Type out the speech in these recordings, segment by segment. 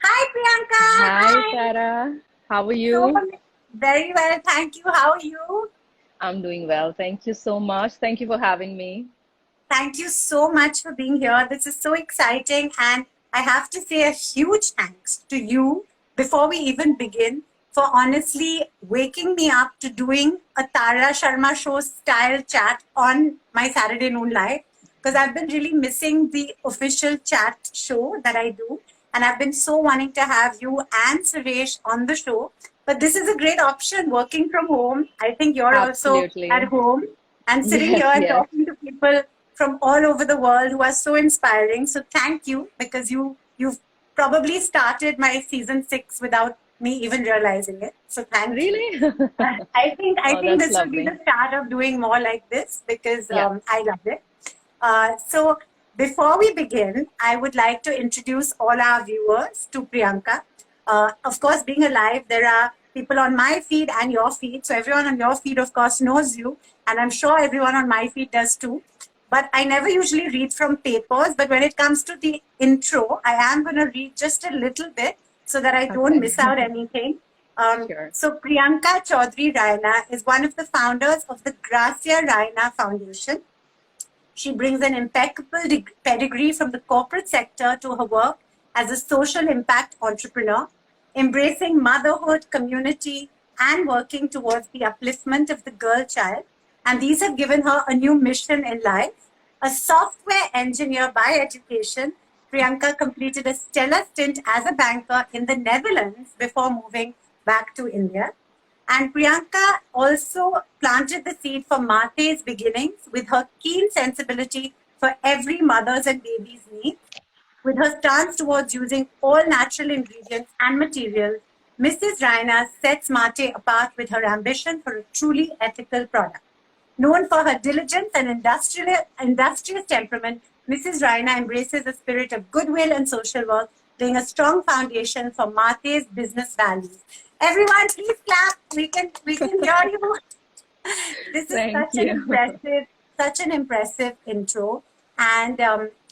Hi, Priyanka. Hi, Hi. Tara. How are So you? very well, thank you. How are you? I'm doing well. Thank you so much. Thank you for having me. Thank you so much for being here. This is so exciting, and I have to say a huge thanks to you before we even begin for honestly waking me up to doing a Tara Sharma Show style chat on my Saturday noon live because I've been really missing the official chat show that I do. And I've been so wanting to have you and Suresh on the show. But this is a great option working from home. I think you're also at Absolutely. home and sitting Yes, here and yes. talking to people from all over the world who are so inspiring. So thank you because you've probably started my season 6 without me even realizing it. So thank you. Really? I Oh, think that's this will be lovely. the start of doing more like this because Yeah. I love it. So before we begin, I would like to introduce all our viewers to Priyanka. Of course, being alive, there are people on my feed and your feed. So everyone on your feed, of course, knows you, and I'm sure everyone on my feed does too. But I never usually read from papers. But when it comes to the intro, I am going to read just a little bit so that I don't Okay. miss out anything. Sure. So Priyanka Chaudhary Raina is one of the founders of the Gracia Raina Foundation. She brings an impeccable pedigree from the corporate sector to her work as a social impact entrepreneur, embracing motherhood, community, and working towards the upliftment of the girl child. And these have given her a new mission in life. A software engineer by education, Priyanka completed a stellar stint as a banker in the Netherlands before moving back to India. And Priyanka also planted the seed for Mate's beginnings with her keen sensibility for every mother's and baby's needs. With her stance towards using all natural ingredients and materials, Mrs. Raina sets Mate apart with her ambition for a truly ethical product. Known for her diligence and industrious temperament, Mrs. Raina embraces a spirit of goodwill and social work, laying a strong foundation for Mate's business values. Everyone, please clap. We can hear you. This is Thank you. such an impressive intro. And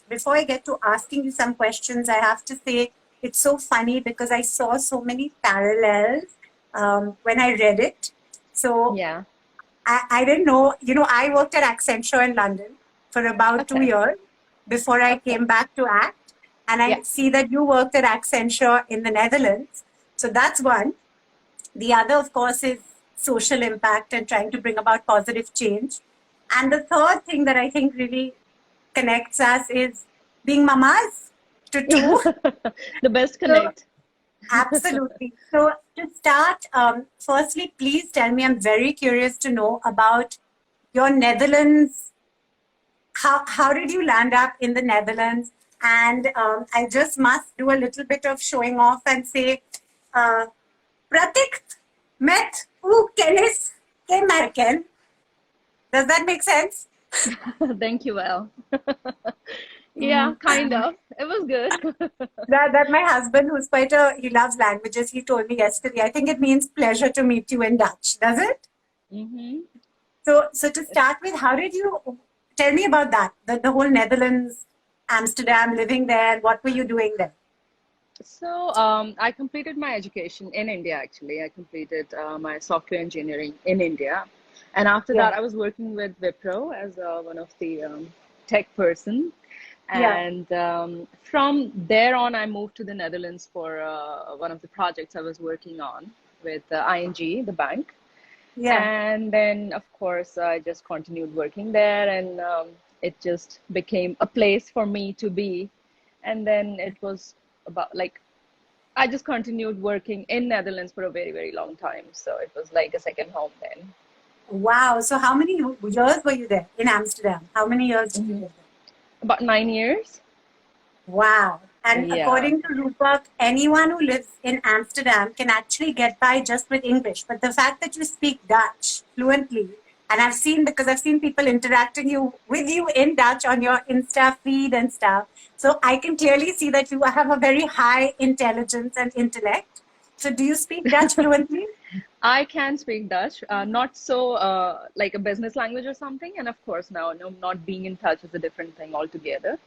before I get to asking you some questions, I have to say it's so funny because I saw so many parallels when I read it. So Yeah. I didn't know, I worked at Accenture in London for about two Okay. years before I Okay. came back to act. And Yeah. I see that you worked at Accenture in the Netherlands. So that's one. The other, of course, is social impact and trying to bring about positive change. And the third thing that I think really connects us is being mamas to two. The best So connect. absolutely. So to start, firstly, please tell me, I'm very curious to know about your Netherlands. How did you land up in the Netherlands? And I just must do a little bit of showing off and say, uh, Pratik met who Kennis ke Merkel. Does that make sense? Thank you, well. Yeah, Mm. kind of. It was good. That my husband, who's quite he loves languages, he told me yesterday. I think it means pleasure to meet you in Dutch. Does it? Mm-hmm. So to start with, how did you tell me about that? The whole Netherlands, Amsterdam, living there. What were you doing there? So, I completed my education in India, actually. I completed my software engineering in India. And after Yeah, that, I was working with Wipro as one of the tech person. yeah, And from there on, I moved to the Netherlands for one of the projects I was working on with ING, the bank. yeah. And then, of course, I just continued working there, and it just became a place for me to be. And then it was about like I just continued working in Netherlands for a very, very long time. So it was like a second home then. Wow. So how many years were you there in Amsterdam? How many years did you live there? About 9 years. Wow. And Yeah. according to Rupak, anyone who lives in Amsterdam can actually get by just with English. But the fact that you speak Dutch fluently, and I've seen people interacting with you in Dutch on your Insta feed and stuff. So I can clearly see that you have a very high intelligence and intellect. So do you speak Dutch fluently? I can speak Dutch, not so like a business language or something. And of course, now no, not being in touch is a different thing altogether.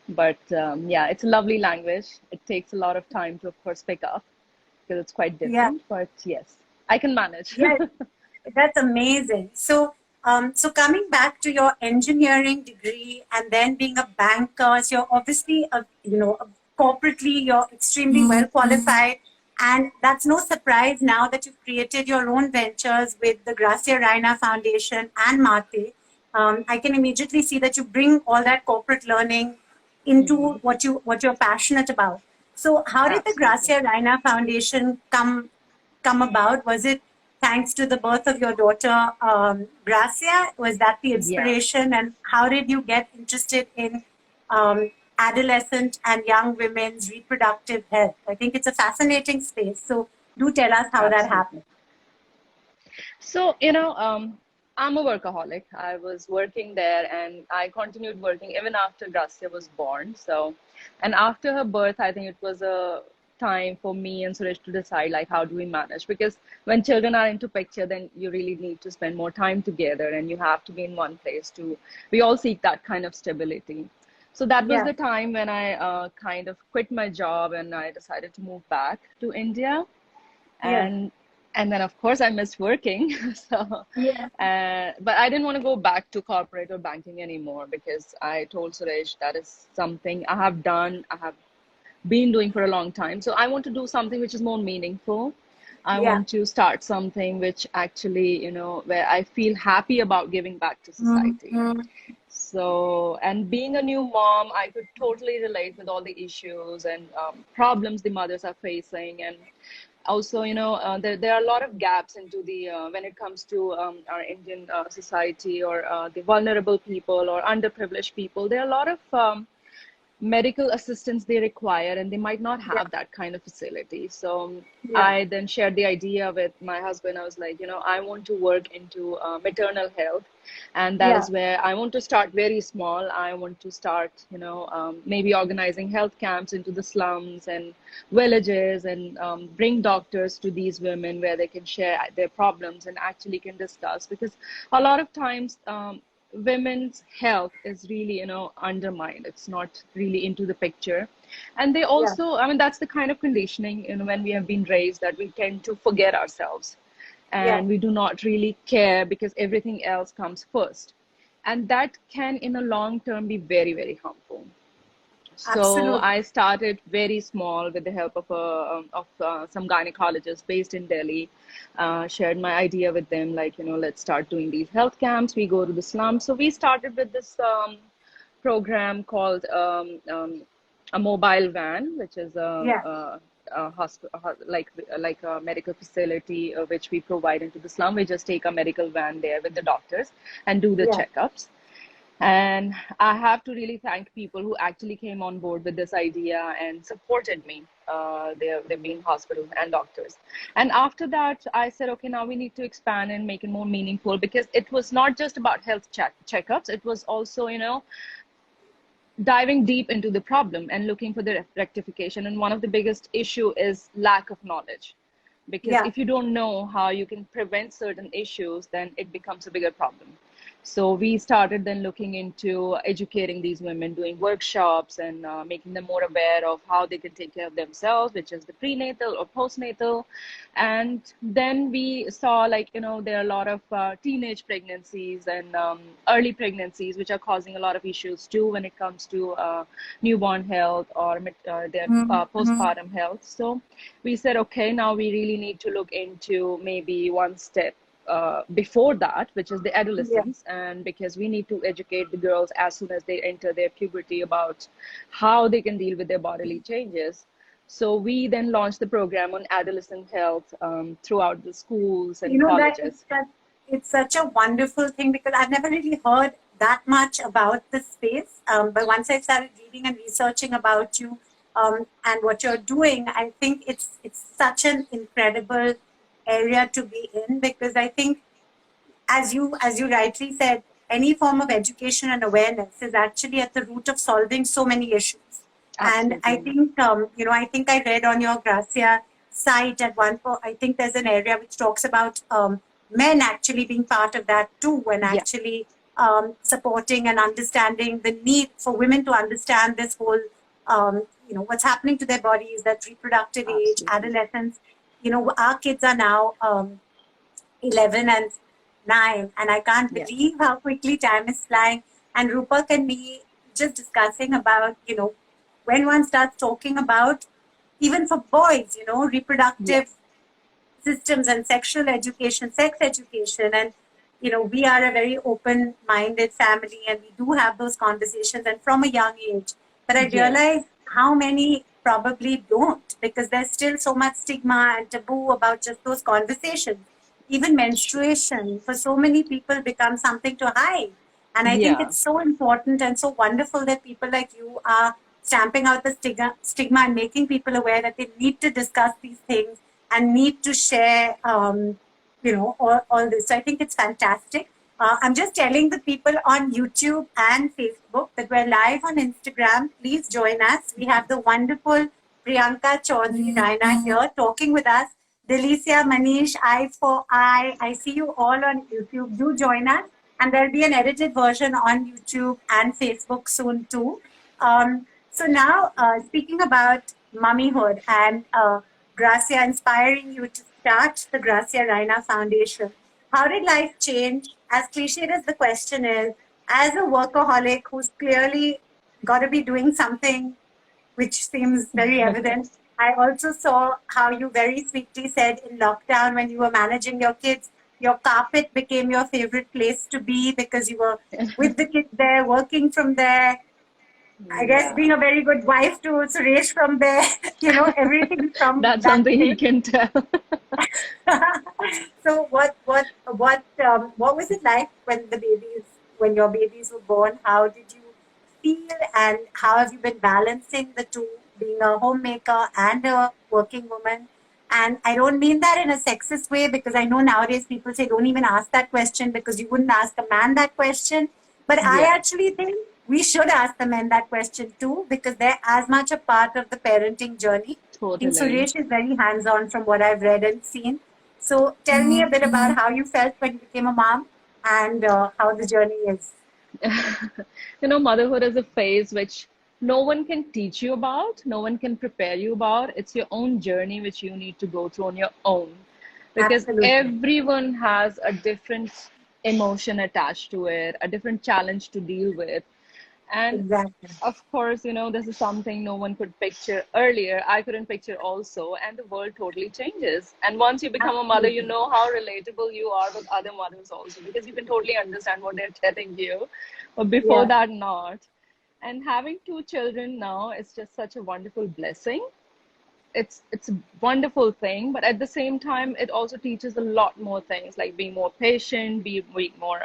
But yeah, it's a lovely language. It takes a lot of time to, of course, pick up because it's quite Yeah. different. But yes, I can manage. Yeah. That's amazing. So coming back to your engineering degree and then being a banker, so you're obviously, corporately, you're extremely well qualified. And that's no surprise now that you've created your own ventures with the Gracia Raina Foundation and Maate. I can immediately see that you bring all that corporate learning into Mhm. what you're passionate about. So how did the Absolutely. Gracia Raina Foundation come about? Was it thanks to the birth of your daughter, Gracia? Was that the Yeah. inspiration? And how did you get interested in adolescent and young women's reproductive health? I think it's a fascinating space. So do tell us how that Absolutely. happened. So, I'm a workaholic. I was working there and I continued working even after Gracia was born. So, and after her birth, I think it was a time for me and Suresh to decide like how do we manage, because when children are into picture, then you really need to spend more time together and you have to be in one place to, we all seek that kind of stability. So that was Yeah, the time when I kind of quit my job and I decided to move back to India. yeah, And then of course I missed working. So yeah, but I didn't want to go back to corporate or banking anymore because I told Suresh that is something I have done, I have been doing for a long time. So I want to do something which is more meaningful. I yeah. want to start something which actually, where I feel happy about giving back to society. Mm-hmm. So, and being a new mom, I could totally relate with all the issues and problems the mothers are facing. And also, there are a lot of gaps into the, when it comes to our Indian society or the vulnerable people or underprivileged people. There are a lot of medical assistance they require and they might not Yeah, have that kind of facility. So yeah, I then shared the idea with my husband. I was like, I want to work into maternal health, and that yeah, is where I want to start very small. I want to start maybe organizing health camps into the slums and villages, and bring doctors to these women where they can share their problems and actually can discuss, because a lot of times women's health is really undermined. It's not really into the picture. And they yeah, also, I mean, that's the kind of conditioning when we have been raised, that we tend to forget ourselves yeah. and we do not really care because everything else comes first, and that can in a long term be very, very harmful. So Absolutely. I started very small with the help of some gynecologists based in Delhi. Shared my idea with them, like let's start doing these health camps. We go to the slums. So we started with this program called a mobile van, which is Yeah, a hospital, like a medical facility which we provide into the slum. We just take a medical van there with the doctors and do the yeah, checkups. And I have to really thank people who actually came on board with this idea and supported me. They've been hospitals and doctors. And after that, I said, okay, now we need to expand and make it more meaningful, because it was not just about health checkups. It was also, diving deep into the problem and looking for the rectification. And one of the biggest issue is lack of knowledge, because yeah. if you don't know how you can prevent certain issues, then it becomes a bigger problem. So we started then looking into educating these women, doing workshops and making them more aware of how they can take care of themselves, which is the prenatal or postnatal. And then we saw, like, there are a lot of teenage pregnancies and early pregnancies, which are causing a lot of issues too when it comes to newborn health or their Mm-hmm. postpartum health. So we said, okay, now we really need to look into maybe one step before that, which is the Yeah. adolescence. And because we need to educate the girls as soon as they enter their puberty about how they can deal with their bodily changes. So we then launched the program on adolescent health throughout the schools You and know that colleges. it's such a wonderful thing because I've never really heard that much about this space. But once I started reading and researching about you and what you're doing, I think it's such an incredible area to be in because I think, as you rightly said, any form of education and awareness is actually at the root of solving so many issues. And I Absolutely. think, I think I read on your Gracia site at one point, I think there's an area which talks about men actually being part of that too, and Yeah. actually supporting and understanding the need for women to understand this whole, what's happening to their bodies, that reproductive age, Absolutely. adolescence. Our kids are now 11 and 9, and I can't Yeah. believe how quickly time is flying. And Rupak and me just discussing about, when one starts talking about, even for boys, Yeah. reproductive systems and sexual education, sex education. And, we are a very open minded family and we do have those conversations and from a young age. But I Yes. realize how many probably don't, because there's still so much stigma and taboo about just those conversations. Even It's true. menstruation for so many people becomes something to hide. And I think Yeah. it's so important and so wonderful that people like you are stamping out the stigma and making people aware that they need to discuss these things and need to share, all this. So I think it's fantastic. I'm just telling the people on YouTube and Facebook that we're live on Instagram. Please join us. We have the wonderful Priyanka Chaudhary Raina here talking with us. Delicia, Manish, I for I see you all on YouTube. Do join us. And there'll be an edited version on YouTube and Facebook soon too. So now, speaking about mummyhood and Gracia inspiring you to start the Gracia Raina Foundation, how did life change? As cliched as the question is, as a workaholic who's clearly got to be doing something which seems very evident. I also saw how you very sweetly said in lockdown when you were managing your kids, your carpet became your favorite place to be because you were with the kids there, working from there. I guess Yeah. being a very good wife to Suresh from there, everything from That's that something he place. can tell. So what was it like when your babies were born? How did you feel, and how have you been balancing the two, being a homemaker and a working woman? And I don't mean that in a sexist way, because I know nowadays people say don't even ask that question because you wouldn't ask a man that question. But I Yeah. actually think we should ask the men that question too, because they're as much a part of the parenting journey. I think Totally. Suresh is very hands on from what I've read and seen. So tell me a bit about how you felt when you became a mom and how the journey is. Motherhood is a phase which no one can teach you about, no one can prepare you about. It's your own journey which you need to go through on your own because Absolutely. everyone has a different emotion attached to it, a different challenge to deal with. And Exactly. of course, this is something no one could picture earlier. I couldn't picture also, and the world totally changes. And once you become a mother, you Absolutely. know how relatable you are with other mothers also, because you can totally understand what they're telling you. But before Yeah. that, not. And having two children now is just such a wonderful blessing. It's a wonderful thing, but at the same time it also teaches a lot more things like being more patient, be more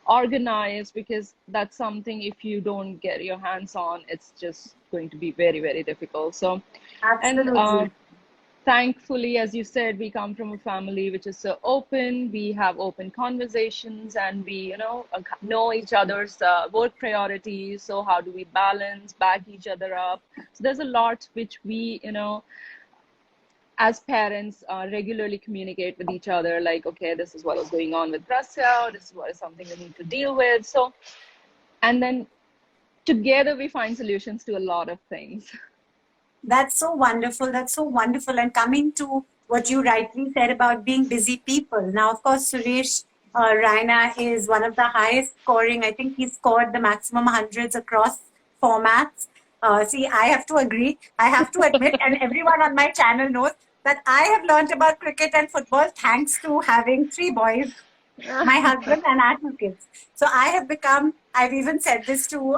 organized, because that's something if you don't get your hands on, it's just going to be very, very difficult. So, and Absolutely. thankfully, as you said, we come from a family which is so open. We have open conversations, and we, know each other's work priorities. So how do we balance, back each other up? So there's a lot which we, as parents, regularly communicate with each other. Like, okay, this is what is going on with Russia. This is what is something we need to deal with. So, and then together we find solutions to a lot of things. That's so wonderful. That's so wonderful. And coming to what you rightly said about being busy people. Now, of course, Suresh Raina is one of the highest scoring. I think he scored the maximum hundreds across formats. See, I have to agree. I have to admit, and everyone on my channel knows that I have learned about cricket and football thanks to having three boys, my husband and our two kids. So I have become, I've even said this to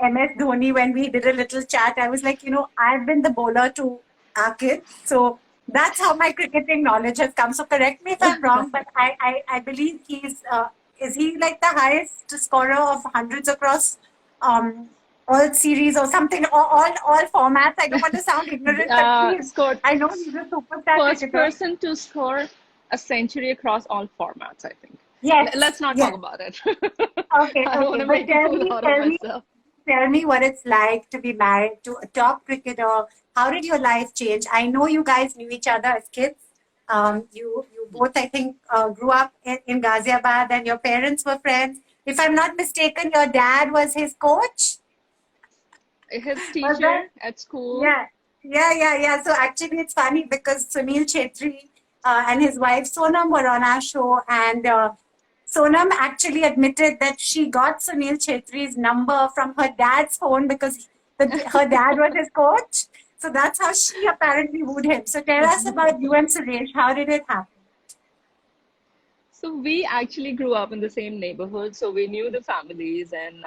MS Dhoni when we did a little chat. I was like, I've been the bowler to our kids. So that's how my cricketing knowledge has come. So correct me if I'm wrong, but I believe is he like the highest scorer of hundreds across um, all series or something, or all formats? I don't want to sound ignorant, but please, Scored I know he's a superstar first cricketer. person to score a century across all formats, I think. Yes, Let's not talk yes. about it. Okay, I don't want okay. to But make a fool out of myself. tell me what it's like to be married to a top cricketer. How did your life change? I know you guys knew each other as kids. You both, I think, grew up in Ghaziabad, and your parents were friends. if I'm not mistaken, your dad was his coach? His Was that? teacher at school. Yeah, yeah. So actually, it's funny because Sunil Chetri and his wife Sonam were on our show, and Sonam actually admitted that she got Sunil Chetri's number from her dad's phone because her dad was his coach. So that's how she apparently wooed him. So tell us about you and Suresh. How did it happen? So we actually grew up in the same neighborhood, so we knew the families, and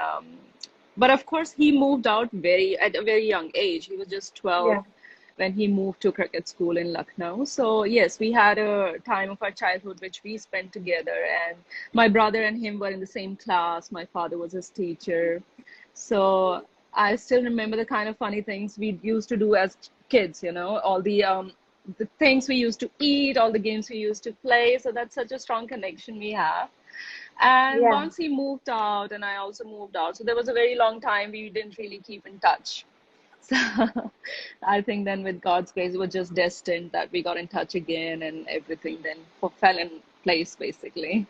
but of course he moved out very at a very young age. He was just 12 Yeah, when he moved to cricket school in Lucknow. So yes, we had a time of our childhood which we spent together, and my brother and him were in the same class. My father was his teacher. So I still remember the kind of funny things we used to do as kids, all the things we used to eat, all the games we used to play. So that's such a strong connection we have. And yeah. once he moved out and I also moved out, so there was a very long time we didn't really keep in touch. So I think then with God's grace, it was just destined that we got in touch again and everything then fell in place basically.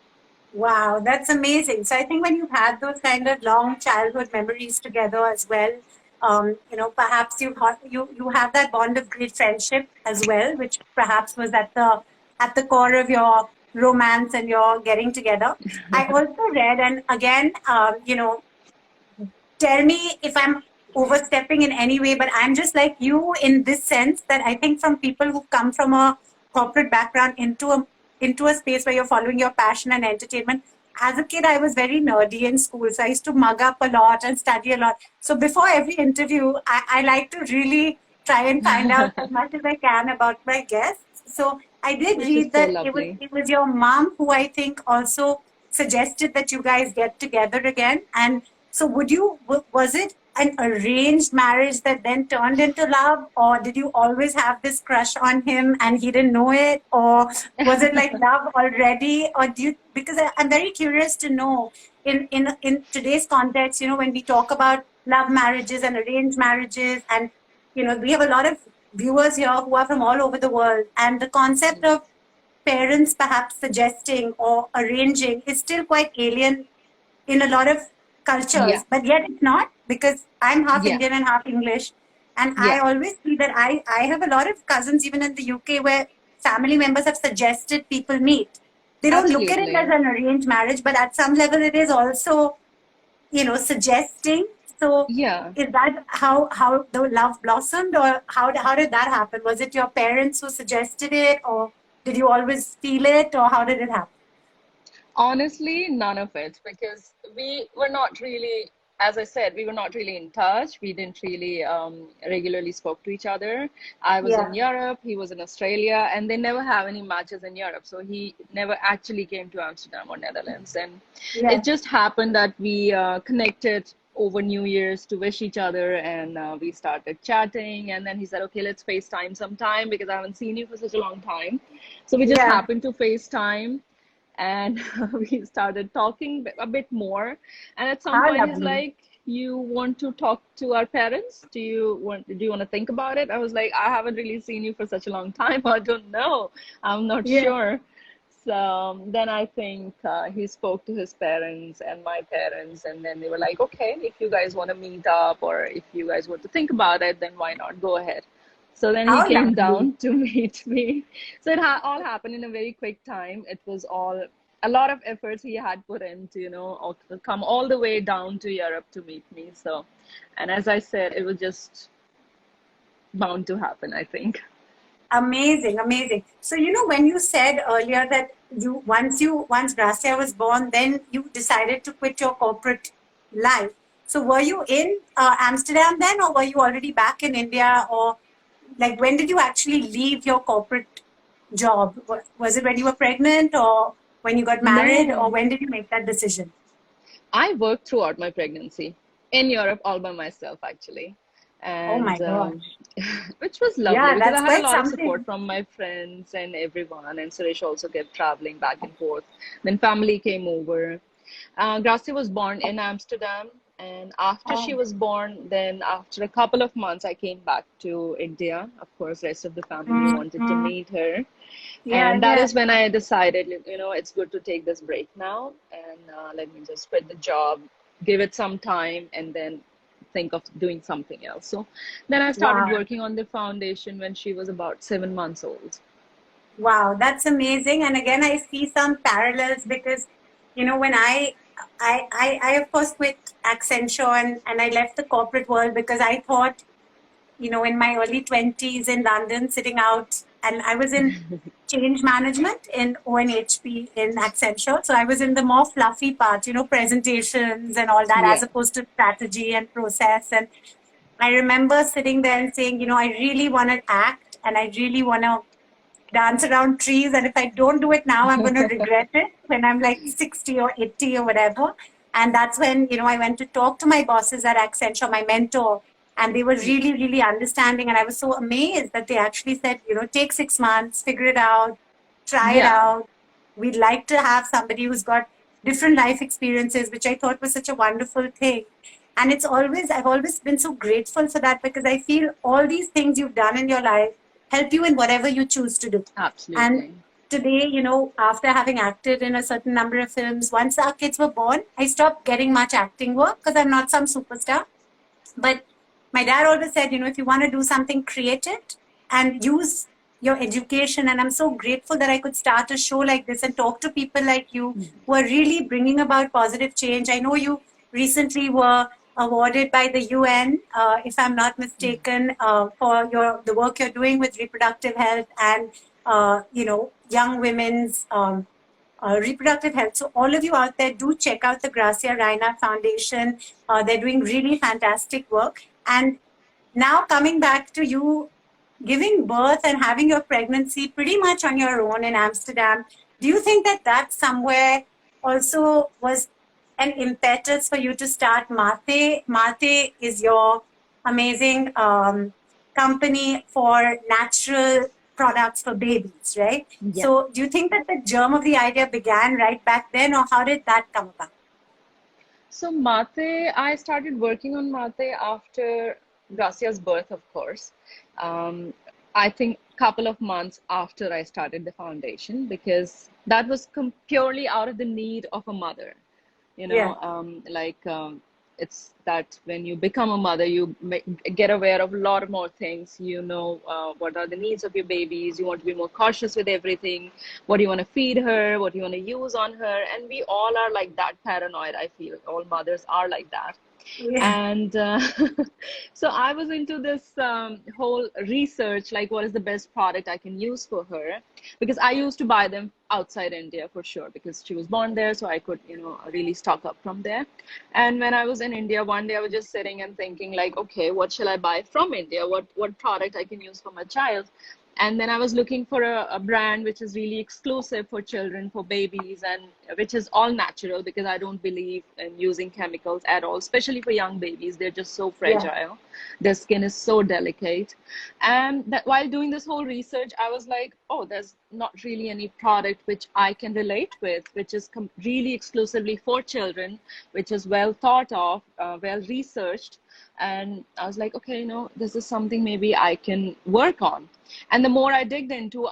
Wow, that's amazing. So I think when you've had those kind of long childhood memories together as well, perhaps you have that bond of great friendship as well, which perhaps was at the core of your romance and your getting together. I also read, and again, tell me if I'm overstepping in any way, but I'm just like you in this sense that I think from people who come from a corporate background into a space where you're following your passion and entertainment. As a kid, I was very nerdy in school, so I used to mug up a lot and study a lot. So before every interview, I like to really try and find out as much as I can about my guests. So I did Which is read so that lovely. it was your mom who I think also suggested that you guys get together again. And so was it an arranged marriage that then turned into love, or did you always have this crush on him and he didn't know it, or was it like love already, or because I'm very curious to know in today's context, when we talk about love marriages and arranged marriages, and we have a lot of viewers here who are from all over the world, and the concept of parents perhaps suggesting or arranging is still quite alien in a lot of Yeah, cultures, but yet it's not because I'm half yeah, Indian and half English. And I yeah, always see that I have a lot of cousins, even in the UK, where family members have suggested people meet. They don't look at it as absolutely. an arranged marriage, but at some level it is also, suggesting. So Yeah. is that how the love blossomed, or how did that happen? Was it your parents who suggested it, or did you always feel it, or how did it happen? Honestly, none of it because we were not really, as I said, we were not really in touch. We didn't really regularly spoke to each other. I was in Yeah, Europe, he was in Australia, and they never have any matches in Europe. So he never actually came to Amsterdam or Netherlands. And yeah, it just happened that we connected over New Year's to wish each other, and we started chatting. And then he said, "Okay, let's FaceTime sometime because I haven't seen you for such a long time." So we just yeah. happened to FaceTime and we started talking a bit more, and at some How point he's lovely. like, you want to talk to our parents? Do you want to think about it? I was like, I haven't really seen you for such a long time. I don't know, I'm not Yeah. sure. So then I think he spoke to his parents and my parents, and then they were like, okay, if you guys want to meet up or if you guys want to think about it, then why not go ahead. So then he How came lovely. down to meet me. So it all happened in a very quick time. It was all a lot of efforts he had put in to, come all the way down to Europe to meet me. So, and as I said, it was just bound to happen, I think. Amazing, amazing. So, when you said earlier that once Gracia was born, then you decided to quit your corporate life. So, were you in Amsterdam then, or were you already back in India, or like when did you actually leave your corporate job? Was it when you were pregnant, or when you got married, or No, when did you make that decision? I worked throughout my pregnancy in Europe all by myself, actually. Oh my And gosh. which was lovely Yeah, because I that's had a quite lot of support something. from my friends and everyone. And Suresh also kept traveling back and forth. Then family came over. Gracia was born in Amsterdam. And after she Oh, was born, then after a couple of months, I came back to India. Of course, rest of the family wanted to mm-hmm. meet her. Yeah, And that yeah. is when I decided, it's good to take this break now and let me just quit the job, give it some time, and then think of doing something else. So then I started Wow. working on the foundation when she was about 7 months old. Wow, that's amazing. And again, I see some parallels because, when I of course quit Accenture and I left the corporate world because I thought, in my early 20s in London, sitting out, and I was in change management in ONHP in Accenture. So I was in the more fluffy part, presentations and all that, as Yeah. opposed to strategy and process. And I remember sitting there and saying, I really want to act and I really want to dance around trees. And if I don't do it now, I'm going to regret it when I'm like 60 or 80 or whatever. And that's when, I went to talk to my bosses at Accenture, my mentor, and they were Yeah. really, really understanding. And I was so amazed that they actually said, take 6 months, figure it out, try it Yeah. out. We'd like to have somebody who's got different life experiences, which I thought was such a wonderful thing. And I've always been so grateful for that because I feel all these things you've done in your life help you in whatever you choose to do. And Absolutely. today, after having acted in a certain number of films, once our kids were born, I stopped getting much acting work because I'm not some superstar. But my dad always said, if you want to do something, create it and use your education. And I'm so grateful that I could start a show like this and talk to people like you who are really bringing about positive change. I know you recently were awarded by the UN, if I'm not mistaken, for the work you're doing with reproductive health and young women's reproductive health. So all of you out there, do check out the Gracia Raina Foundation. They're doing really fantastic work. And now coming back to you giving birth and having your pregnancy pretty much on your own in Amsterdam, do you think that that somewhere also was an impetus for you to start Maate? Maate is your amazing company for natural products for babies, right? Yeah. So do you think that the germ of the idea began right back then, or how did that come about? So Mate, I started working on Mate after Gracia's birth, of course. Um, I think couple of months after I started the foundation because that was purely out of the need of a mother. You Yeah, know, it's that when you become a mother, you get aware of a lot more things. You know, what are the needs of your babies. You want to be more cautious with everything. What do you want to feed her? What do you want to use on her? And we all are like that paranoid. I feel all mothers are like that. yeah, And so I was into this whole research, like what is the best product I can use for her, because I used to buy them outside India for sure, because she was born there, so I could, really stock up from there. And when I was in India, one day I was just sitting and thinking, like, okay, what shall I buy from India? What product I can use for my child? And then I was looking for a brand which is really exclusive for children, for babies, and which is all natural, because I don't believe in using chemicals at all, especially for young babies. They're just so yeah, fragile. Their skin is so delicate. And that while doing this whole research, I was like, oh, there's not really any product which I can relate with, which is really exclusively for children, which is well thought of, well researched. And I was like, okay, this is something maybe I can work on. And the more I digged into,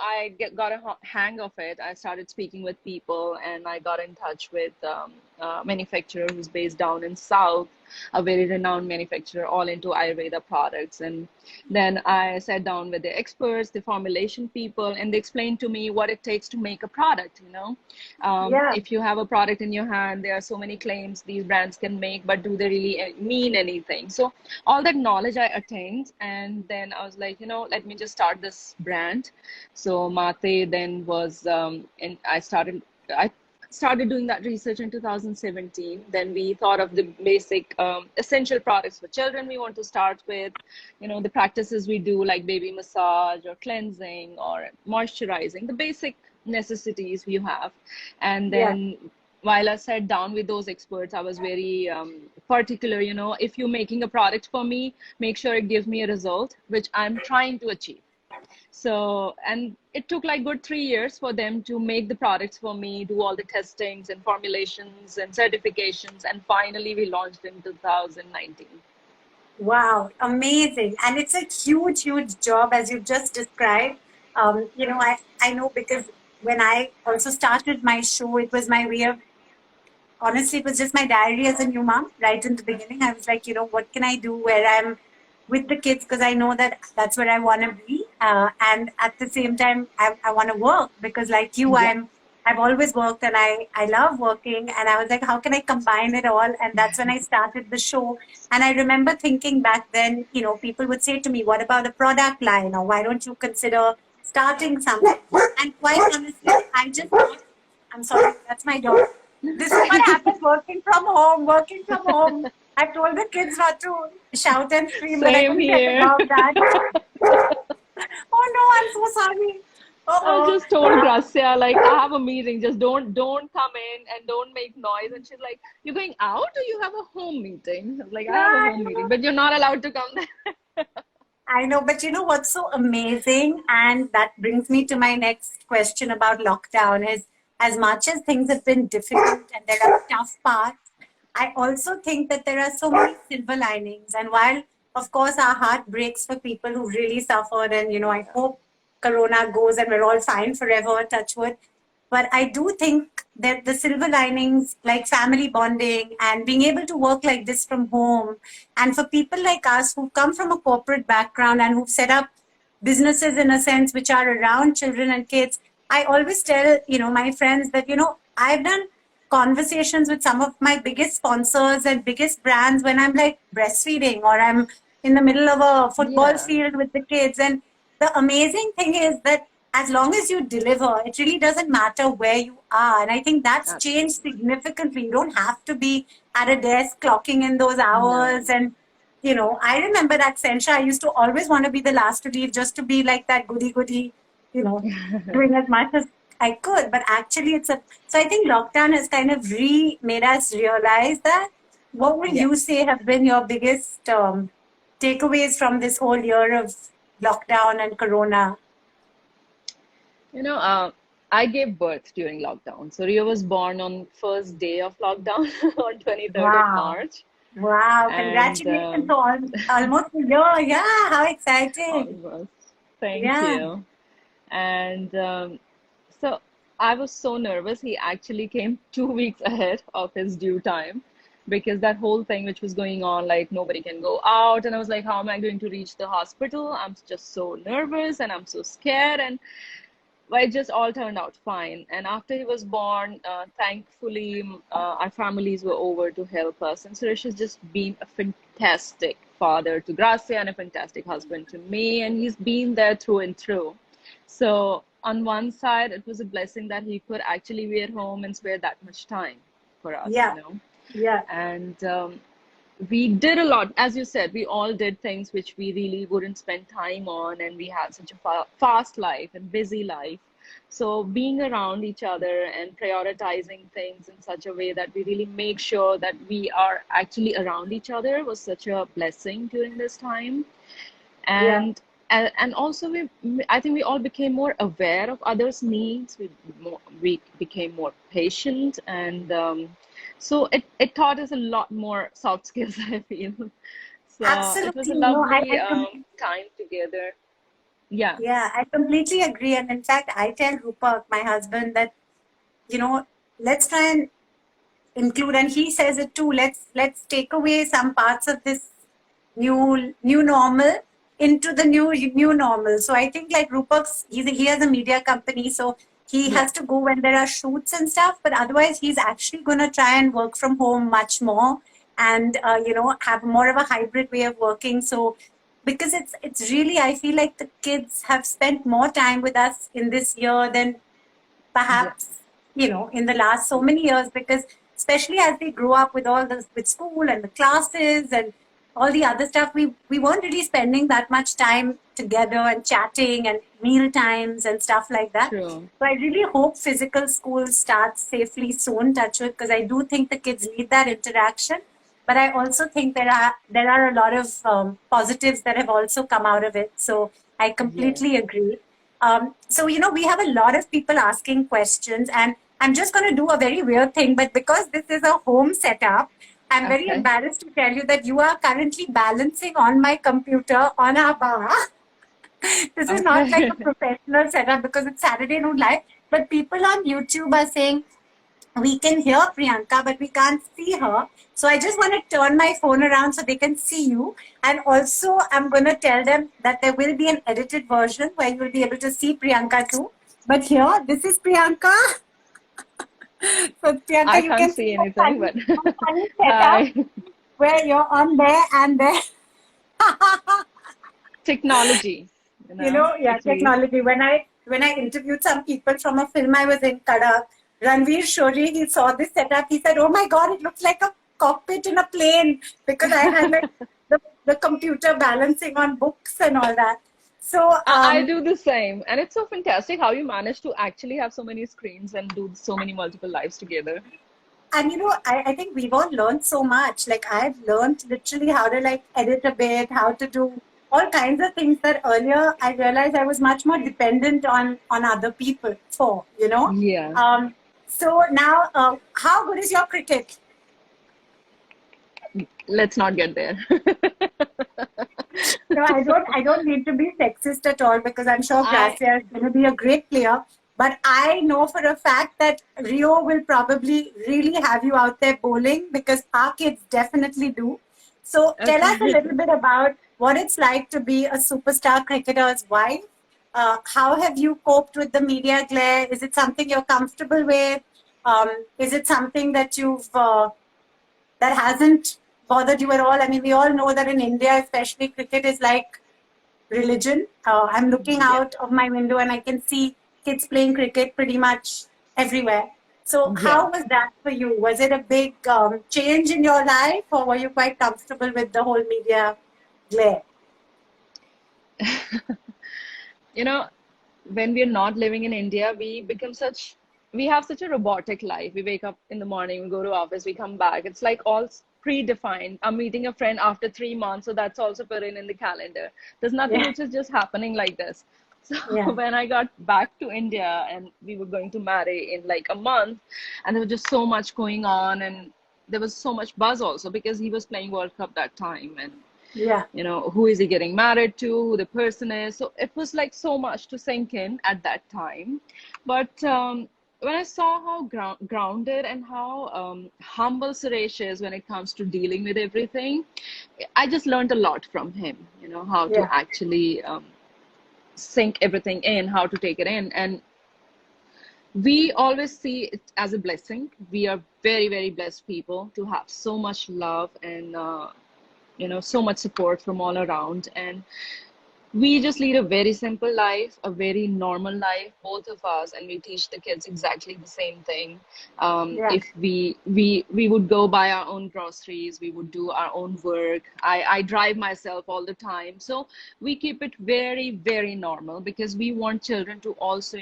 got a hang of it. I started speaking with people, and I got in touch with a manufacturer who's based down in South, a very renowned manufacturer, all into Ayurveda products. And then I sat down with the experts, the formulation people, and they explained to me what it takes to make a product. yeah, If you have a product in your hand, there are so many claims these brands can make, but do they really mean anything? So all that knowledge I attained, and then I was like, let me just start this brand. So Mate then was, and I started doing that research in 2017. Then we thought of the basic essential products for children we want to start with, the practices we do, like baby massage or cleansing or moisturizing, the basic necessities you have. And yeah. then while I sat down with those experts, I was very particular, if you're making a product for me, make sure it gives me a result which I'm trying to achieve. So, and it took like good 3 years for them to make the products for me, do all the testings and formulations and certifications, and finally we launched in 2019. Wow, amazing. And it's a huge, huge job as you just described. I know because when I also started my show, it was my way of, honestly, it was just my diary as a new mom right in the beginning. I was like, what can I do where I'm with the kids because I know that that's where I want to be. And at the same time, I want to work because like you, Yeah. I've always worked and I love working. And I was like, how can I combine it all? And that's when I started the show. And I remember thinking back then, people would say to me, what about a product line? Or why don't you consider starting something? And quite honestly, I just thought, I'm sorry, that's my dog. This is what happens working from home, working from home. I've told the kids not to shout and scream, but I Same couldn't get here. above that. Oh no, I'm so sorry. I Uh-oh. just told Gracia, like, I have a meeting, just don't come in and don't make noise. And she's like, you're going out or you have a home meeting? I was like, I Yeah, have a I home meeting, know. but you're not allowed to come there. I know, but you know what's so amazing? And that brings me to my next question about lockdown is as much as things have been difficult and there are tough parts, I also think that there are so many silver linings. And while, of course, our heart breaks for people who really suffered, and I hope Corona goes and we're all fine forever, touch wood. But I do think that the silver linings, like family bonding and being able to work like this from home, and for people like us who come from a corporate background and who've set up businesses in a sense which are around children and kids, I always tell my friends that I've done conversations with some of my biggest sponsors and biggest brands when I'm like breastfeeding or I'm in the middle of a football Yeah, field with the kids. And the amazing thing is that as long as you deliver, it really doesn't matter where you are. And I think that's changed absolutely. significantly. You don't have to be at a desk clocking in those No. hours. And, I remember that Sensha, I used to always want to be the last to leave just to be like that goody goody, doing as much as I could. But actually, so I think lockdown has kind of made us realize that. What would Yeah. you say have been your biggest takeaways from this whole year of lockdown and Corona? You know, I gave birth during lockdown. So Rio was born on first day of lockdown on 23rd of Wow. March. Wow. And Congratulations on almost a year. Yeah. How exciting. almost, thank Yeah. you. And so I was so nervous. He actually came 2 weeks ahead of his due time because that whole thing which was going on, like nobody can go out. And I was like, how am I going to reach the hospital? I'm just so nervous and I'm so scared. And well, it just all turned out fine. And after he was born, thankfully, our families were over to help us. And Suresh has just been a fantastic father to Gracia and a fantastic husband to me. And he's been there through and through. So, on one side, it was a blessing that he could actually be at home and spare that much time for us, Yeah. Yeah. And we did a lot. As you said, we all did things which we really wouldn't spend time on, and we had such a fast life and busy life. So being around each other and prioritizing things in such a way that we really make sure that we are actually around each other was such a blessing during this time. Yeah. And also I think we all became more aware of others' needs. We became more patient, and so it taught us a lot more soft skills, I feel. So it was Absolutely. a No, lovely time together. Yeah. yeah, I completely agree. And in fact, I tell Rupak, my husband, that, you know, let's try and include, and he says it too, let's take away some parts of this new normal into the new normal. So I think like Rupak's, he has a media company, so he Yeah. has to go when there are shoots and stuff, but otherwise he's actually going to try and work from home much more and have more of a hybrid way of working. So because it's really, I feel like the kids have spent more time with us in this year than Yeah. perhaps in the last so many years, because especially as they grew up with all the with school and the classes and all the other stuff, we weren't really spending that much time together and chatting and meal times and stuff like that. True. So I really hope physical school starts safely soon, touch wood, because I do think the kids need that interaction. But I also think there are a lot of positives that have also come out of it. So I Yes. completely agree. So, we have a lot of people asking questions, and I'm just going to do a very weird thing, but because this is a home setup, I'm very Okay. embarrassed to tell you that you are currently balancing on my computer on our bar. This is not like Okay. a professional setup because it's Saturday Noon Live, but people on YouTube are saying, we can hear Priyanka, but we can't see her. So I just want to turn my phone around so they can see you. And also, I'm going to tell them that there will be an edited version where you will be able to see Priyanka too. But here, this is Priyanka. So I Priyanka, you can't can see see anything, but a funny setup I where you're on there and there. technology, Yeah, at least. technology. When I interviewed some people from a film I was in, Kadak, Ranveer Shori, he saw this setup. He said, "Oh my God, it looks like a cockpit in a plane," because I had like the computer balancing on books and all that. So I do the same, and it's so fantastic how you manage to actually have so many screens and do so many multiple lives together. and I think we've all learned so much. Like I've learned literally how to like edit a bit, how to do all kinds of things that earlier I realized I was much more dependent on other people for. Yeah. So now, how good is your cricket? Let's not get there. No, I don't need to be sexist at all because I'm sure I Gracia is going to be a great player. But I know for a fact that Rio will probably really have you out there bowling because our kids definitely do. So tell us a okay. little bit about what it's like to be a superstar cricketer's wife. How have you coped with the media glare? Is it something you're comfortable with? Is it something that hasn't bothered you at all? I mean, we all know that in India, especially, cricket is like religion. I'm looking Yeah. out of my window and I can see kids playing cricket pretty much everywhere. So, Yeah. how was that for you? Was it a big change in your life, or were you quite comfortable with the whole media glare? You know, when we're not living in India, we have such a robotic life. We wake up in the morning, we go to office, we come back. It's like all predefined. I'm meeting a friend after 3 months, so that's also put in the calendar. There's nothing Yeah, which is just happening like this. So yeah, when I got back to India and we were going to marry in like a month, and there was just so much going on, and there was so much buzz also because he was playing World Cup that time, and yeah, who is he getting married to, who the person is. So it was like so much to sink in at that time. But when I saw how grounded and how humble Suresh is when it comes to dealing with everything, I just learned a lot from him, how to yeah, actually sink everything in, how to take it in. And we always see it as a blessing. We are very, very blessed people to have so much love and so much support from all around. And we just lead a very simple life, a very normal life, both of us, and we teach the kids exactly the same thing. yeah. If we would go buy our own groceries, we would do our own work. I drive myself all the time, so we keep it very, very normal because we want children to also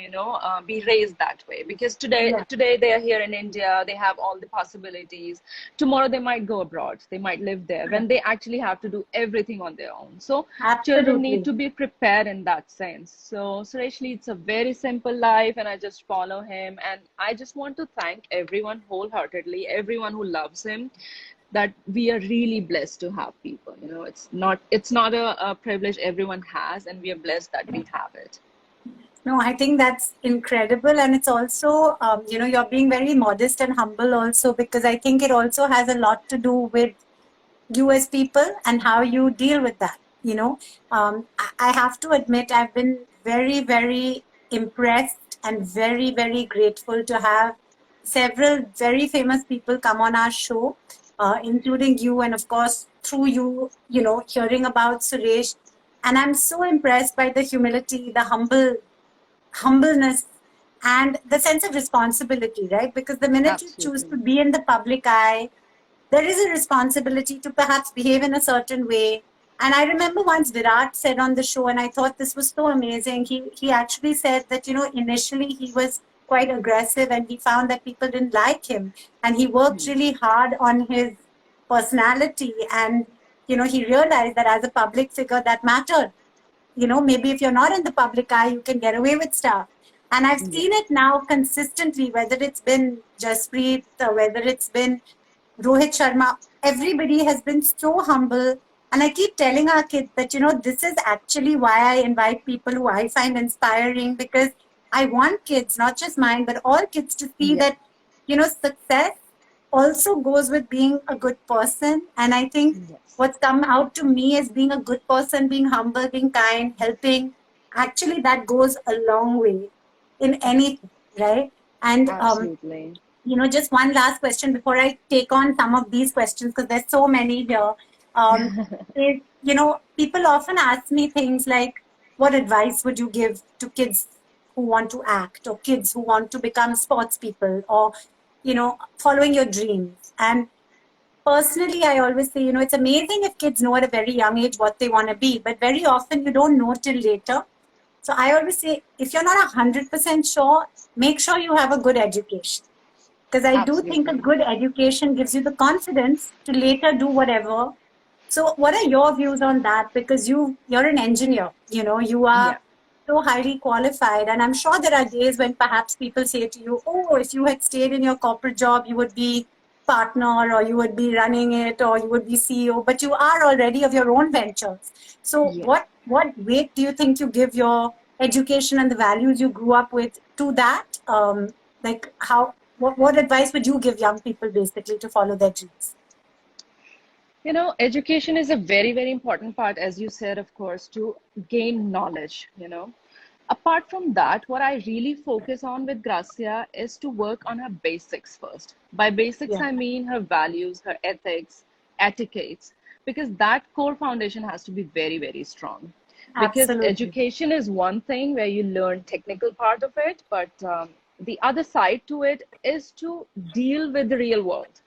be raised that way. Because Yeah, today they are here in India, they have all the possibilities. Tomorrow they might go abroad, they might live there yeah. when they actually have to do everything on their own. So children need Absolutely. to be prepared in that sense. So Suresh leads a very simple life, and I just follow him. And I just want to thank everyone wholeheartedly, everyone who loves him, that we are really blessed to have people. It's not a privilege everyone has, and we are blessed that we have it. No, I think that's incredible. And it's also, you're being very modest and humble also because I think it also has a lot to do with you as people and how you deal with that. I have to admit, I've been very, very impressed and very, very grateful to have several very famous people come on our show, including you, and of course, through you, hearing about Suresh. And I'm so impressed by the humility, the humbleness and the sense of responsibility, right? Because the minute you choose Absolutely. to be in the public eye, there is a responsibility to perhaps behave in a certain way. And I remember once Virat said on the show, and I thought this was so amazing. He actually said that, initially he was quite aggressive and he found that people didn't like him. And he worked really hard on his personality. And, he realized that as a public figure, that mattered. maybe if you're not in the public eye, you can get away with stuff. And I've seen Yes. it now consistently, whether it's been Jaspreet, whether it's been Rohit Sharma, everybody has been so humble. And I keep telling our kids that, this is actually why I invite people who I find inspiring, because I want kids, not just mine, but all kids to see Yes. that, success also goes with being a good person. And I think Yes. what's come out to me is being a good person, being humble, being kind, helping. Actually, that goes a long way in anything, right? And Absolutely. just one last question before I take on some of these questions, because there's so many here. Is, people often ask me things like, what advice would you give to kids who want to act, or kids who want to become sports people, or, following your dreams? And personally, I always say, it's amazing if kids know at a very young age what they want to be, but very often you don't know till later. So I always say, if you're not 100% sure, make sure you have a good education, because I do think a Absolutely. good education gives you the confidence to later do whatever. So what are your views on that? Because you're an engineer, you are Yeah. so highly qualified, and I'm sure there are days when perhaps people say to you, oh, if you had stayed in your corporate job, you would be partner, or you would be running it, or you would be CEO, but you are already of your own ventures. So Yeah. what weight do you think you give your education and the values you grew up with to that? Like what advice would you give young people basically to follow their dreams? Education is a very, very important part, as you said, of course, to gain knowledge. Apart from that, what I really focus on with Gracia is to work on her basics first. By basics, Yeah, I mean her values, her ethics, etiquettes, because that core foundation has to be very, very strong. Because absolutely. education is one thing where you learn technical part of it, but the other side to it is to deal with the real world.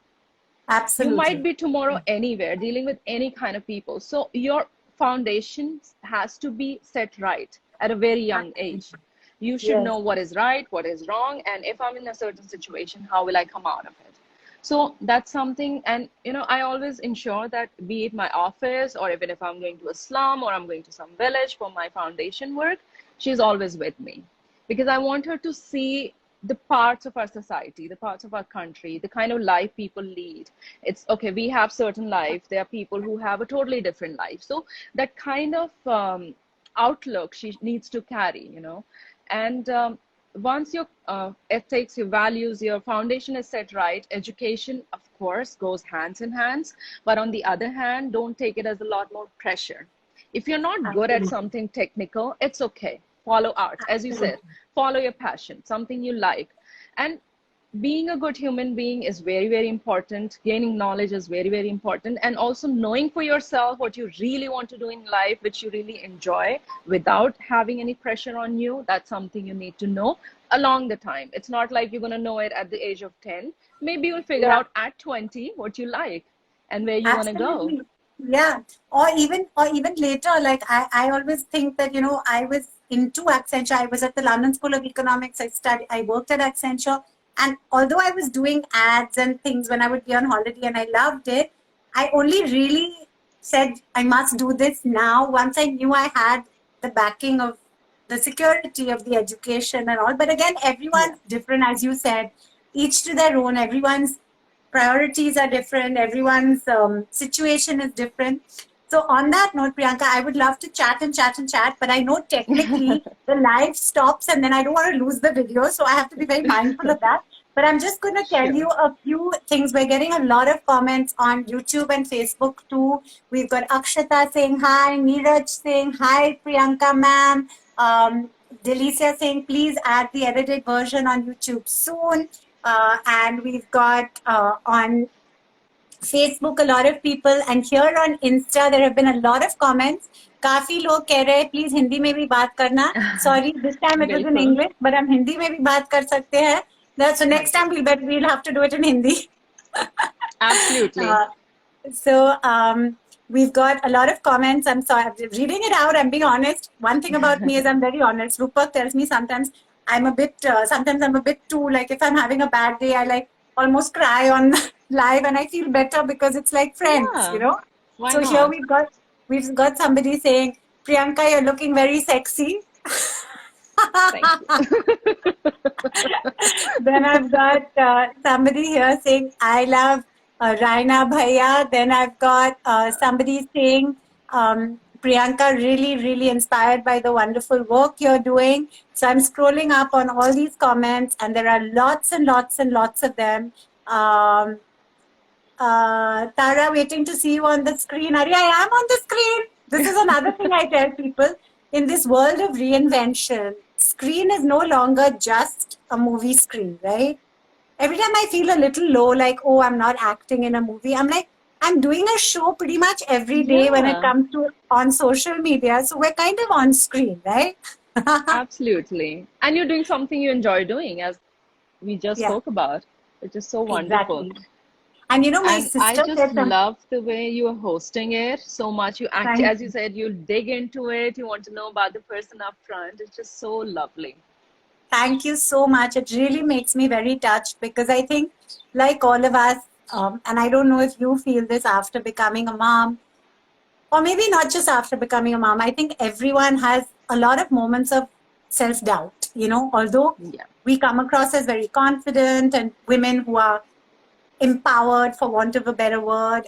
You might Absolutely. be tomorrow anywhere dealing with any kind of people, so your foundation has to be set right at a very young age. You should Yes. know what is right, what is wrong, and if I'm in a certain situation, how will I come out of it. So that's something. And I always ensure that, be it my office or even if I'm going to a slum or I'm going to some village for my foundation work, she's always with me, because I want her to see the parts of our society, the parts of our country, the kind of life people lead. It's okay, we have certain life. There are people who have a totally different life. So that kind of outlook she needs to carry. And once your ethics, your values, your foundation is set right, education, of course, goes hands in hands. But on the other hand, don't take it as a lot more pressure. If you're not good at Absolutely. something technical, it's okay. Follow art, as you said, Absolutely. follow your passion, something you like. And being a good human being is very, very important. Gaining knowledge is very, very important. And also knowing for yourself what you really want to do in life, which you really enjoy, without having any pressure on you. That's something you need to know along the time. It's not like you're going to know it at the age of 10. Maybe you'll figure Yeah. out at 20 what you like and where you want to go. Absolutely. Yeah. Or even later, like I always think that, I was into Accenture. I was at the London School of Economics. I worked at Accenture. And although I was doing ads and things when I would be on holiday and I loved it, I only really said I must do this now once I knew I had the backing of the security of the education and all. But again, Yeah. everyone's different, as you said, each to their own. Everyone's priorities are different, everyone's situation is different. So on that note, Priyanka, I would love to chat and chat and chat, but I know technically the live stops and then I don't want to lose the video, so I have to be very mindful of that. But I'm just going to tell Sure. you a few things. We're getting a lot of comments on YouTube and Facebook too. We've got Akshata saying hi, Neeraj saying hi, Priyanka ma'am, Delicia saying please add the edited version on YouTube soon. And we've got on Facebook a lot of people, and here on Insta there have been a lot of comments. काफी लोग कह रहे हैं please Hindi में भी बात करना. Sorry, this time it was in बिल्कुल. English, but हम हिंदी में भी बात कर सकते हैं. So हाँ next ji. time we'll have to do it in Hindi. Absolutely. uh, so we've got a lot of comments. I'm sorry, I'm reading it out. I'm being honest. One thing about me is I'm very honest. Rupak tells me sometimes sometimes I'm a bit too, like if I'm having a bad day, I like almost cry on live and I feel better because it's like friends. Yeah. Why So here not? we've got somebody saying, Priyanka, you're looking very sexy. Thank you. Then I've got somebody here saying, I love Raina Bhaiya. Then I've got somebody saying, Priyanka, really, really inspired by the wonderful work you're doing. So I'm scrolling up on all these comments, and there are lots and lots and lots of them. Um, Tara, waiting to see you on the screen. Ari, I am on the screen. This is another thing I tell people. In this world of reinvention, screen is no longer just a movie screen, right? Every time I feel a little low, like, oh, I'm not acting in a movie, I'm like, I'm doing a show pretty much every day when it Yeah, comes to on social media. So we're kind of on screen, right? absolutely. And you're doing something you enjoy doing, as we just Yeah, spoke about, which is so wonderful. exactly. And you know, my And I sister just said something. love the way you are hosting it so much. You actually, Thank as you said, you dig into it. You want to know about the person up front. It's just so lovely. Thank you so much. It really makes me very touched because I think, like all of us, and I don't know if you feel this after becoming a mom, or maybe not just after becoming a mom, I think everyone has a lot of moments of self doubt. Although Yeah, we come across as very confident and women who are empowered, for want of a better word,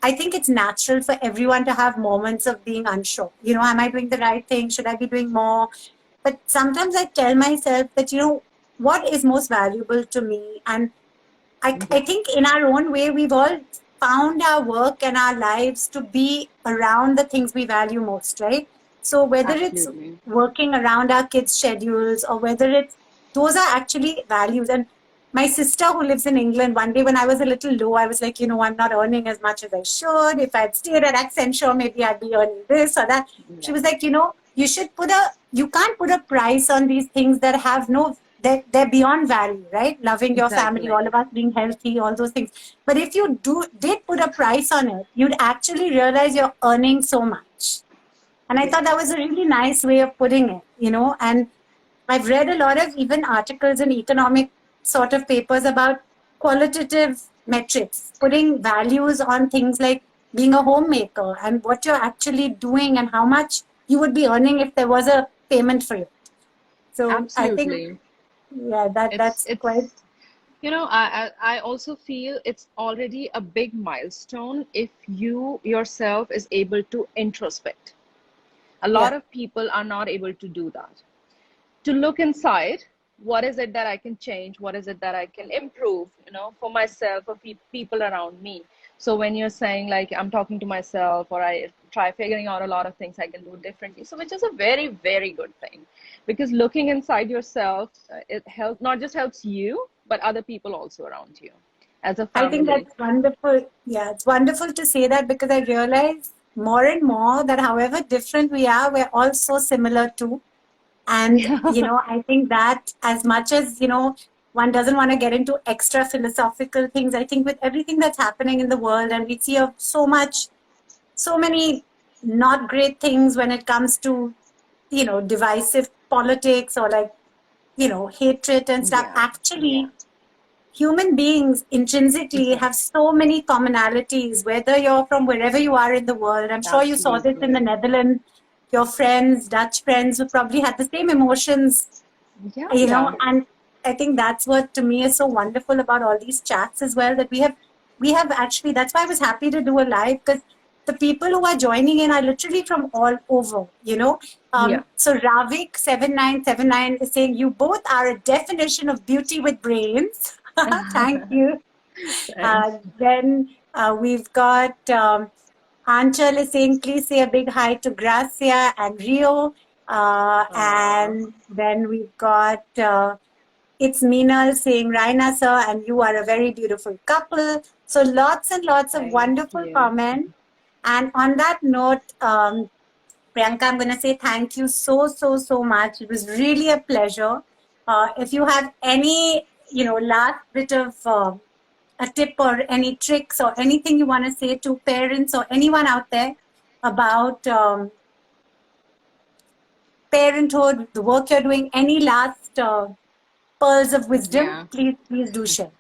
I think it's natural for everyone to have moments of being unsure. Am I doing the right thing? Should I be doing more? But sometimes I tell myself that, what is most valuable to me? And I yeah, think in our own way, we've all found our work and our lives to be around the things we value most, right? So whether it's absolutely. working around our kids' schedules or whether it's, those are actually values. And my sister who lives in England, one day when I was a little low, I was like, I'm not earning as much as I should. If I'd stayed at Accenture, maybe I'd be earning this or that. She Yeah, was like, you can't put a price on these things that have no, they're beyond value, right? Loving your family, exactly. all of us being healthy, all those things. But if you did put a price on it, you'd actually realize you're earning so much. And I thought that was Yes, a really nice way of putting it. And I've read a lot of even articles in economic sort of papers about qualitative metrics, putting values on things like being a homemaker and what you're actually doing and how much you would be earning if there was a payment for it. So I think, absolutely. yeah, that's quite, It's I also feel it's already a big milestone if you yourself is able to introspect. A lot yeah, of people are not able to do that. To look inside, what is it that I can change? What is it that I can improve, for myself or people around me? So when you're saying like I'm talking to myself or I try figuring out a lot of things I can do differently, so which is a very, very good thing, because looking inside yourself, it helps, not just helps you, but other people also around you as a I think family. that's wonderful. Yeah, it's wonderful to say that because I realize more and more that however different we are, we're all so similar too. And, I think that as much as, one doesn't want to get into extra philosophical things, I think with everything that's happening in the world, and we see of so many not great things when it comes to, divisive politics or like, hatred and stuff. Yeah, Actually, human beings intrinsically have exactly. so many commonalities, whether you're from wherever you are in the world. I'm sure you saw this in the Absolutely. Netherlands. Your friends, Dutch friends, who probably had the same emotions, Yeah, yeah. and I think that's what to me is so wonderful about all these chats as well, that we have actually, that's why I was happy to do a live, because the people who are joining in are literally from all over. Yeah. So Ravik 7979 is saying you both are a definition of beauty with brains. Thank you. Thanks. Then we've got Anchal is saying, please say a big hi to Gracia and Rio. Aw, And then we've got it's Meenal saying, Raina sir, and you are a very beautiful couple. So lots and lots of thank wonderful you. comments. And on that note, Priyanka, I'm going to say thank you so, so, so much. It was really a pleasure. If you have any, last bit of a tip or any tricks or anything you want to say to parents or anyone out there about parenthood, the work you're doing, any last pearls of wisdom, Yeah. please do share.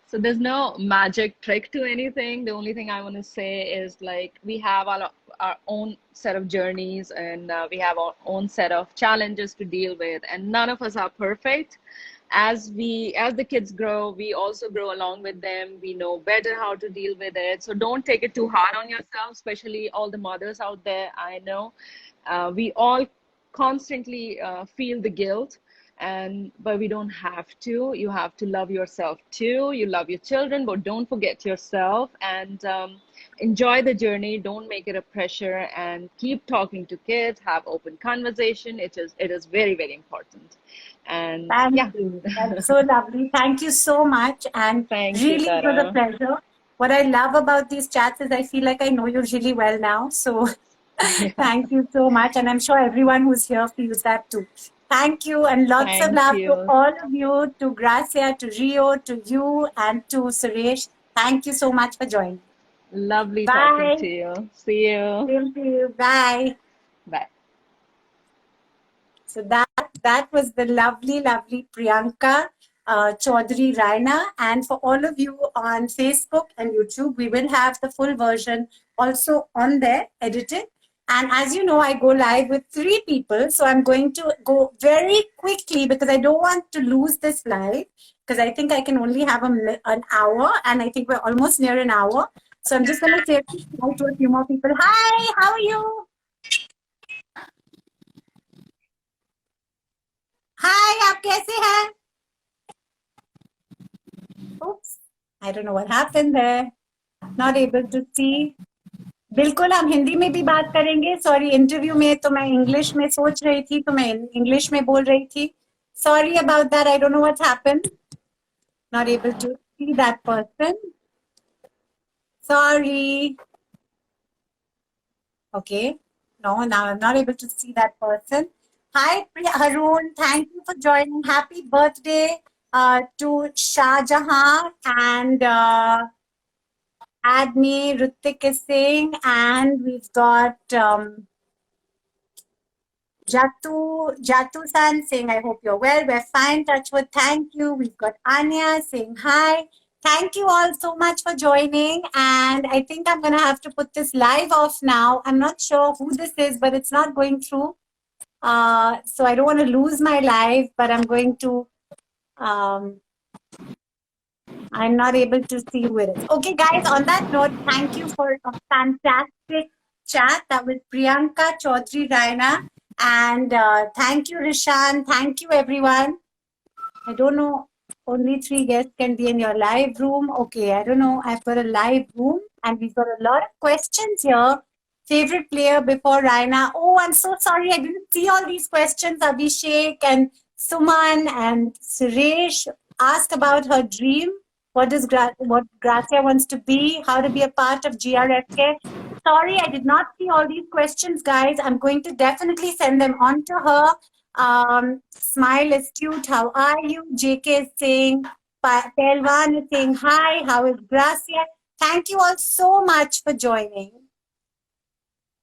So there's no magic trick to anything. The only thing I want to say is like we have our own set of journeys, and we have our own set of challenges to deal with, and none of us are perfect. As the kids grow, we also grow along with them. We know better how to deal with it, so don't take it too hard on yourself, especially all the mothers out there. I know we all constantly feel the guilt, and but we don't have to. You have to love yourself too. You love your children, but don't forget yourself, and enjoy the journey. Don't make it a pressure, and keep talking to kids. Have open conversation. It is very, very important. And Thank yeah. you. That's so lovely. Thank you so much. And Thank you, really, it was a Tara. pleasure. What I love about these chats is I feel like I know you really well now. So thank you so much. And I'm sure everyone who's here feels that too. Thank you. And lots of Thank love to you. all of you, to Gracia, to Rio, to you, and to Suresh. Thank you so much for joining. Lovely talking Bye. to you. See you. Same to you. Bye. Bye. So that was the lovely Priyanka Chaudhary Raina. And for all of you on Facebook and YouTube, we will have the full version also on there, edited. And as you know, I go live with 3 people. So I'm going to go very quickly because I don't want to lose this live, because I think I can only have an hour, and I think we're almost near an hour. So I'm just going to say hi to a few more people. Hi, how are you? Hi, आप कैसे हैं? Oops, I don't know what happened there. Not able to see. बिल्कुल हम हिंदी में भी बात करेंगे. Sorry, interview में तो मैं इंग्लिश में सोच रही थी, तो मैं इंग्लिश में बोल रही थी. Sorry about that. I don't know what's happened. Not able to see that person. Sorry. Okay. No, now I'm not able to see that person. Hi, Harun. Thank you for joining. Happy birthday to Shah Jahan and Adni, Ritik is saying, and we've got Jatu San saying, I hope you're well. We're fine, Touchwood. Thank you. We've got Anya saying hi. Thank you all so much for joining. And I think I'm going to have to put this live off now. I'm not sure who this is, but it's not going through. So I don't want to lose my live, but I'm going to. I'm not able to see who it is. Okay, guys, on that note, thank you for a fantastic chat. That was Priyanka Chaudhary Raina. And thank you, Rishan. Thank you, everyone. I don't know, only 3 guests can be in your live room. Okay, I don't know. I've got a live room and we've got a lot of questions here. Favorite player before Raina? Oh, I'm so sorry. I didn't see all these questions. Abhishek and Suman and Suresh asked about her dream. What Gracia wants to be, how to be a part of GRFK. Sorry, I did not see all these questions, guys. I'm going to definitely send them on to her. Smile is cute. How are you? JK is saying, Pelvan is saying hi. How is Gracia? Thank you all so much for joining.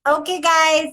Okay, guys.